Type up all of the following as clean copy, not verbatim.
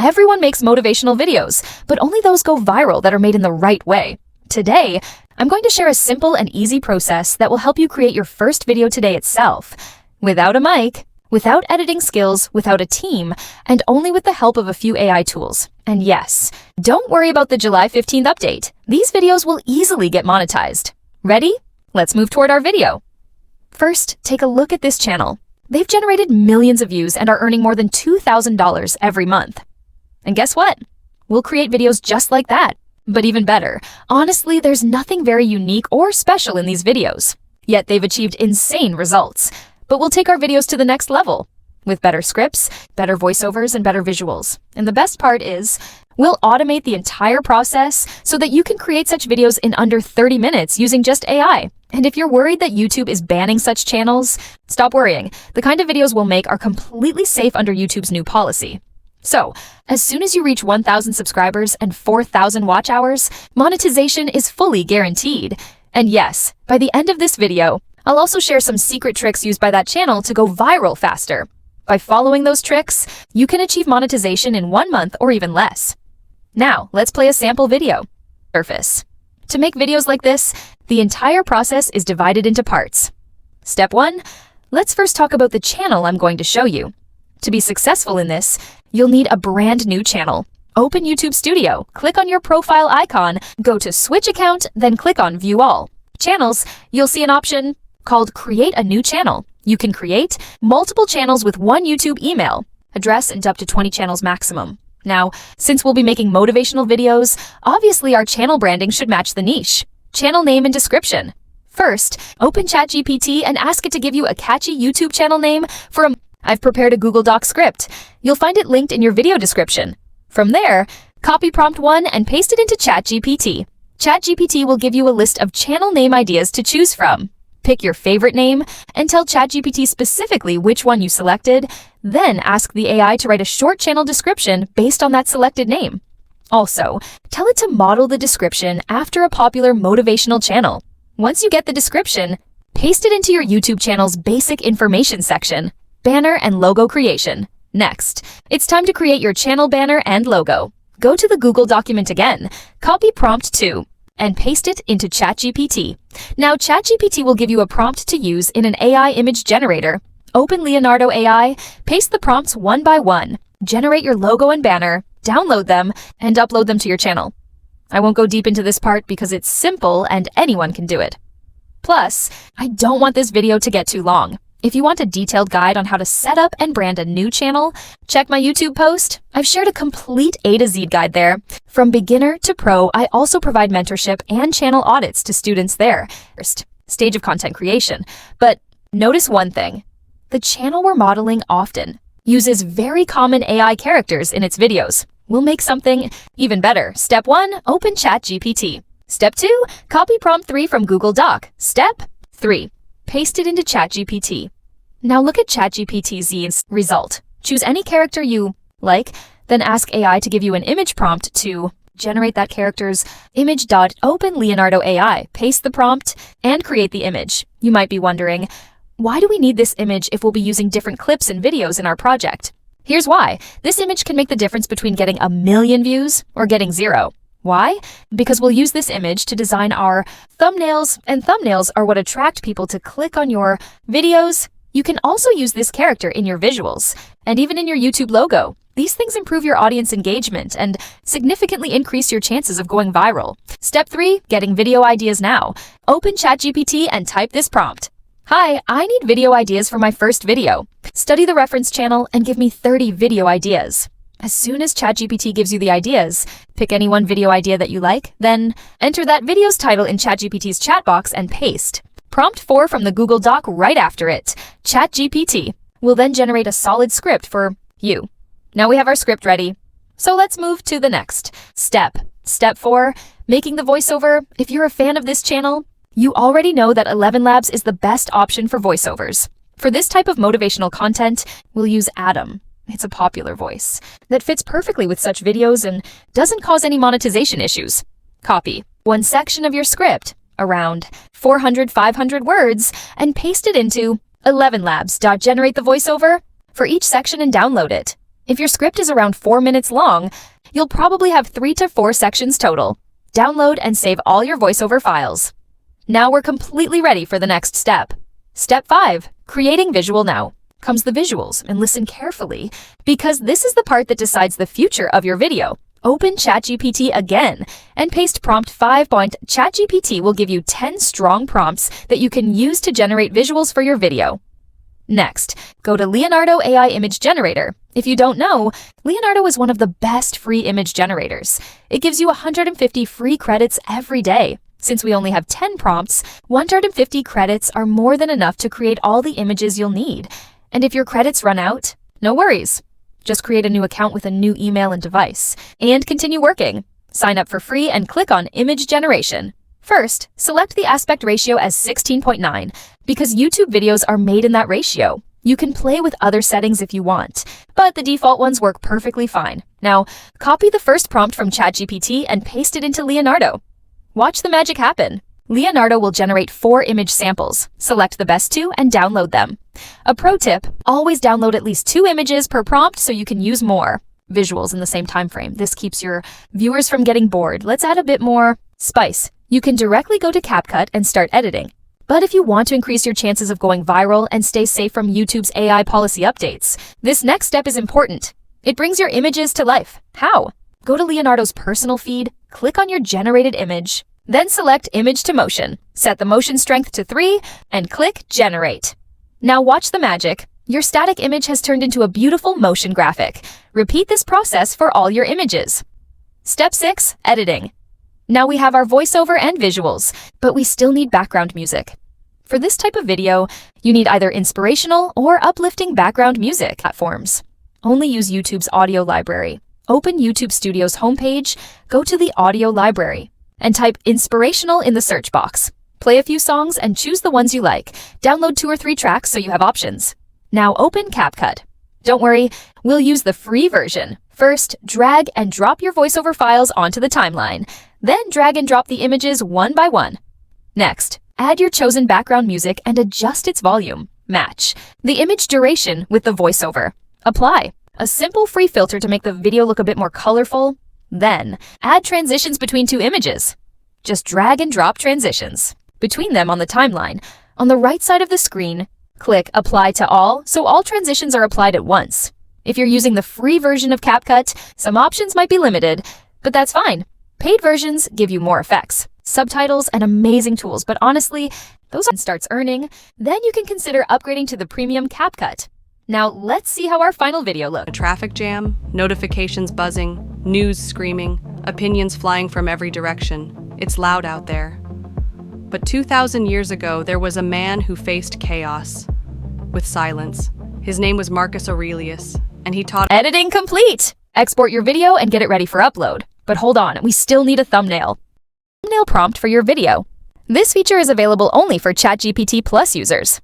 Everyone makes motivational videos, but only those go viral that are made in the right way. Today, I'm going to share a simple and easy process that will help you create your first video today itself, without a mic, without editing skills, without a team, and only with the help of a few AI tools. And yes, don't worry about the July 15th update. These videos will easily get monetized. Ready? Let's move toward our video. First, take a look at this channel. They've generated millions of views and are earning more than $2,000 every month. And guess what? We'll create videos just like that, but even better. Honestly, there's nothing very unique or special in these videos. Yet they've achieved insane results. But we'll take our videos to the next level, with better scripts, better voiceovers, and better visuals. And the best part is, we'll automate the entire process so that you can create such videos in under 30 minutes using just AI. And if you're worried that YouTube is banning such channels, stop worrying. The kind of videos we'll make are completely safe under YouTube's new policy. So, as soon as you reach 1,000 subscribers and 4,000 watch hours, monetization is fully guaranteed. And yes, by the end of this video, I'll also share some secret tricks used by that channel to go viral faster. By following those tricks, you can achieve monetization in 1 month or even less. Now, let's play a sample video. Surface. To make videos like this, the entire process is divided into parts. Step 1. Let's first talk about the channel I'm going to show you. To be successful in this, you'll need a brand new channel. Open YouTube Studio, click on your profile icon, go to Switch Account, then click on View All. Channels, you'll see an option called Create a New Channel. You can create multiple channels with one YouTube email address and up to 20 channels maximum. Now, since we'll be making motivational videos, obviously our channel branding should match the niche. Channel name and description. First, open ChatGPT and ask it to give you a catchy YouTube channel name for I've prepared a Google Doc script. You'll find it linked in your video description. From there, copy prompt 1 and paste it into ChatGPT. ChatGPT will give you a list of channel name ideas to choose from. Pick your favorite name and tell ChatGPT specifically which one you selected, then ask the AI to write a short channel description based on that selected name. Also, tell it to model the description after a popular motivational channel. Once you get the description, paste it into your YouTube channel's basic information section, banner and logo creation. Next, it's time to create your channel banner and logo. Go to the Google document again, copy prompt 2, and paste it into ChatGPT. Now, ChatGPT will give you a prompt to use in an AI image generator. Open Leonardo AI, paste the prompts one by one, generate your logo and banner, download them, and upload them to your channel. I won't go deep into this part because it's simple and anyone can do it. Plus, I don't want this video to get too long. If you want a detailed guide on how to set up and brand a new channel, check my YouTube post. I've shared a complete A to Z guide there. From beginner to pro, I also provide mentorship and channel audits to students there. First stage of content creation. But notice one thing. The channel we're modeling often uses very common AI characters in its videos. We'll make something even better. Step 1, open ChatGPT. Step 2, copy prompt 3 from Google Doc. Step 3, paste it into ChatGPT. Now look at ChatGPT's result. Choose any character you like, then ask AI to give you an image prompt to generate that character's image. Open Leonardo AI, paste the prompt, and create the image. You might be wondering, why do we need this image if we'll be using different clips and videos in our project? Here's why. This image can make the difference between getting 1 million views or getting 0. Why? Because we'll use this image to design our thumbnails, and thumbnails are what attract people to click on your videos. You can also use this character in your visuals and even in your YouTube logo. These things improve your audience engagement and significantly increase your chances of going viral. Step 3, getting video ideas now. Open ChatGPT and type this prompt. Hi, I need video ideas for my first video. Study the reference channel and give me 30 video ideas. As soon as ChatGPT gives you the ideas, pick any one video idea that you like, then enter that video's title in ChatGPT's chat box and paste. Prompt 4 from the Google Doc right after it. ChatGPT will then generate a solid script for you. Now we have our script ready. So let's move to the next step. Step 4, making the voiceover. If you're a fan of this channel, you already know that ElevenLabs is the best option for voiceovers. For this type of motivational content, we'll use Adam. It's a popular voice that fits perfectly with such videos and doesn't cause any monetization issues. Copy one section of your script, around 400-500 words, and paste it into ElevenLabs. Generate the voiceover for each section and download it. If your script is around 4 minutes long, you'll probably have 3 to 4 sections total. Download and save all your voiceover files. Now we're completely ready for the next step. Step 5, creating visual now. Comes the visuals, and listen carefully, because this is the part that decides the future of your video. Open ChatGPT again and paste prompt 5. ChatGPT will give you 10 strong prompts that you can use to generate visuals for your video. Next, go to Leonardo AI Image Generator. If you don't know, Leonardo is one of the best free image generators. It gives you 150 free credits every day. Since we only have 10 prompts, 150 credits are more than enough to create all the images you'll need. And if your credits run out, no worries. Just create a new account with a new email and device, and continue working. Sign up for free and click on Image Generation. First, select the aspect ratio as 16.9, because YouTube videos are made in that ratio. You can play with other settings if you want, but the default ones work perfectly fine. Now, copy the first prompt from ChatGPT and paste it into Leonardo. Watch the magic happen. Leonardo will generate 4 image samples. Select the best 2 and download them. A pro tip, always download at least 2 images per prompt so you can use more visuals in the same time frame. This keeps your viewers from getting bored. Let's add a bit more spice. You can directly go to CapCut and start editing. But if you want to increase your chances of going viral and stay safe from YouTube's AI policy updates, this next step is important. It brings your images to life. How? Go to Leonardo's personal feed, click on your generated image, then select Image to Motion. Set the motion strength to 3 and click Generate. Now watch the magic. Your static image has turned into a beautiful motion graphic. Repeat this process for all your images. Step 6, editing. Now we have our voiceover and visuals, but we still need background music. For this type of video, you need either inspirational or uplifting background music platforms. Only use YouTube's audio library. Open YouTube Studio's homepage, go to the audio library, and type inspirational in the search box. Play a few songs and choose the ones you like. Download 2 or 3 tracks so you have options. Now open CapCut. Don't worry, we'll use the free version. First, drag and drop your voiceover files onto the timeline. Then drag and drop the images one by one. Next, add your chosen background music and adjust its volume. Match the image duration with the voiceover. Apply a simple free filter to make the video look a bit more colorful. Then, add transitions between 2 images. Just drag and drop transitions between them on the timeline. On the right side of the screen, click Apply to All so all transitions are applied at once. If you're using the free version of CapCut, some options might be limited, but that's fine. Paid versions give you more effects, subtitles, and amazing tools, but honestly, those starts earning, then you can consider upgrading to the premium CapCut. Now let's see how our final video looks. A traffic jam, notifications buzzing, news screaming, opinions flying from every direction. It's loud out there. But 2,000 years ago, there was a man who faced chaos with silence. His name was Marcus Aurelius, and he taught— Editing complete! Export your video and get it ready for upload. But hold on, we still need a thumbnail. Thumbnail prompt for your video. This feature is available only for ChatGPT Plus users.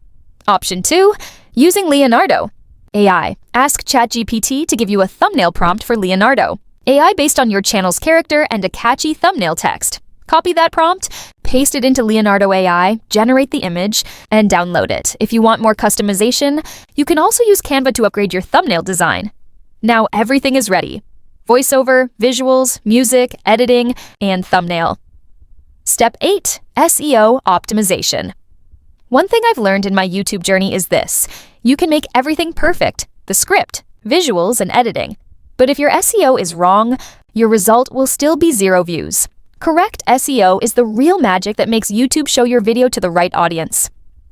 Option 2, using Leonardo AI. Ask ChatGPT to give you a thumbnail prompt for Leonardo AI based on your channel's character and a catchy thumbnail text. Copy that prompt, paste it into Leonardo AI, generate the image, and download it. If you want more customization, you can also use Canva to upgrade your thumbnail design. Now everything is ready. Voiceover, visuals, music, editing, and thumbnail. Step 8, SEO optimization. One thing I've learned in my YouTube journey is this: you can make everything perfect, the script, visuals, and editing. But if your SEO is wrong, your result will still be 0 views. Correct SEO is the real magic that makes YouTube show your video to the right audience.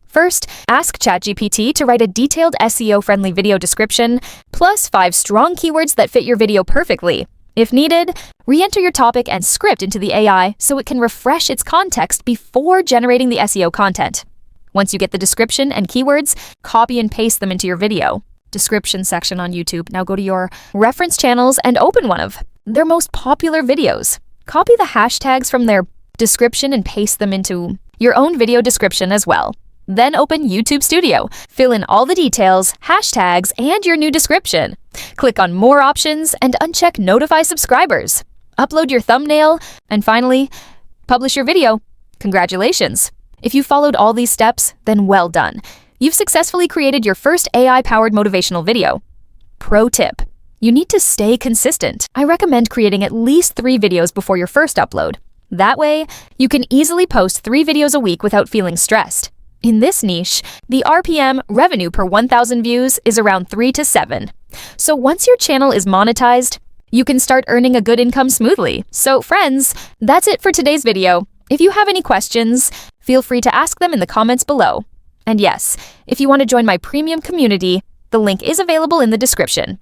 First, ask ChatGPT to write a detailed SEO-friendly video description, plus 5 strong keywords that fit your video perfectly. If needed, re-enter your topic and script into the AI so it can refresh its context before generating the SEO content. Once you get the description and keywords, copy and paste them into your video. Description section on YouTube. Now go to your reference channels and open one of their most popular videos. Copy the hashtags from their description and paste them into your own video description as well. Then open YouTube Studio. Fill in all the details, hashtags, and your new description. Click on More Options and uncheck Notify Subscribers. Upload your thumbnail, and finally, publish your video. Congratulations! If you followed all these steps, then well done. You've successfully created your first AI-powered motivational video. Pro tip: You need to stay consistent. I recommend creating at least 3 videos before your first upload. That way, you can easily post 3 videos a week without feeling stressed. In this niche, the RPM revenue per 1,000 views is around 3 to 7. So once your channel is monetized, you can start earning a good income smoothly. So friends, that's it for today's video. If you have any questions, feel free to ask them in the comments below. And yes, if you want to join my premium community, the link is available in the description.